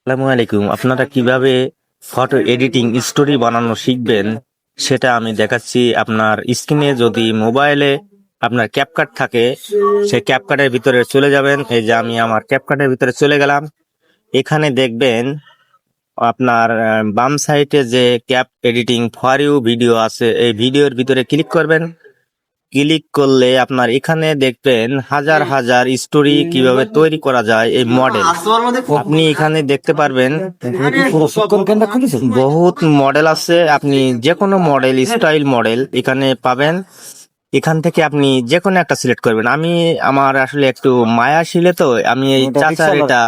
আসসালামু আলাইকুম। আপনারা কিভাবে ফটো এডিটিং স্টোরি বানানো শিখবেন সেটা আমি দেখাচ্ছি। আপনার স্ক্রিনে যদি মোবাইলে আপনার ক্যাপকাট থাকে, সেই ক্যাপকাটের ভিতরে চলে যাবেন। এই যে আমি আমার ক্যাপকাটের ভিতরে চলে গেলাম। এখানে দেখবেন আপনার বাম সাইডে যে cap editing for you video আছে, এই ভিডিওর ভিতরে ক্লিক করবেন। ক্লিক করলে আপনার এখানে দেখবেন হাজার হাজার স্টোরি কিভাবে তৈরি করা যায় এই মডেল। আপনি এখানে দেখতে পারবেন বহুত মডেল আছে। আপনি যে কোনো মডেল, স্টাইল মডেল এখানে পাবেন। এখান থেকে আপনি যে কোনো একটা সিলেক্ট করবেন। আমার আসলে একটু মায়া ছিলে, তো আমি এই চাচার এটা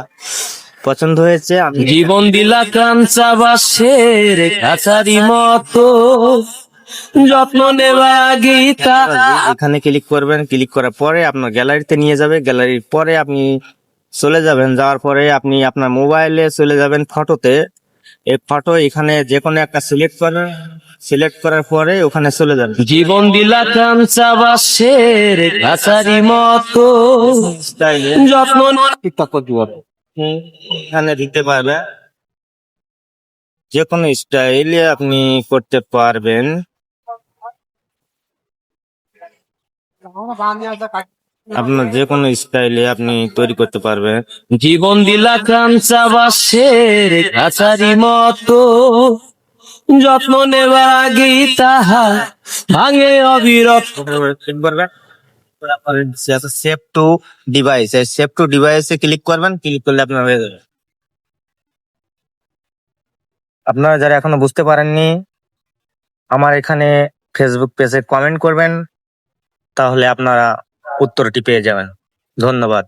পছন্দ হয়েছে। আমি জীবন দিলা কাঞ্চা বাসের কাছারি মতো যত্ন নেওয়া গীতা। এখানে ক্লিক করবেন। ক্লিক করার পরে আপনার গ্যালারিতে নিয়ে যাবে। গ্যালারির পরে আপনি চলে যাবেন। যাওয়ার পরে আপনি আপনার মোবাইলে চলে যাবেন ফটোতে। এই ফটো এখানে যে কোনো একটা সিলেক্ট করেন। সিলেক্ট করার পরে ওখানে চলে যাবেন। জীবন দিলা কাঞ্চা বাসের কাছারি মতো যত্ন এখানে দিতে পারবে, যে কোনো স্টাইলে আপনি করতে পারবেন। আপনার যে কোনো স্টাইলে আপনি তৈরি করতে পারবেন। জীবন দিলা কাঞ্চা বাসের কাছারি মতো যত্ন নেওয়া গীতা ভাঙে অবিরত। Save two device, save two ডিভাইসে ক্লিক করবেন। ক্লিক করলে আপনার হয়ে যাবে। আপনারা যারা এখনো বুঝতে পারেননি, আমার এখানে ফেসবুক পেজে কমেন্ট করবেন, তাহলে আপনারা উত্তরটি পেয়ে যাবেন। ধন্যবাদ।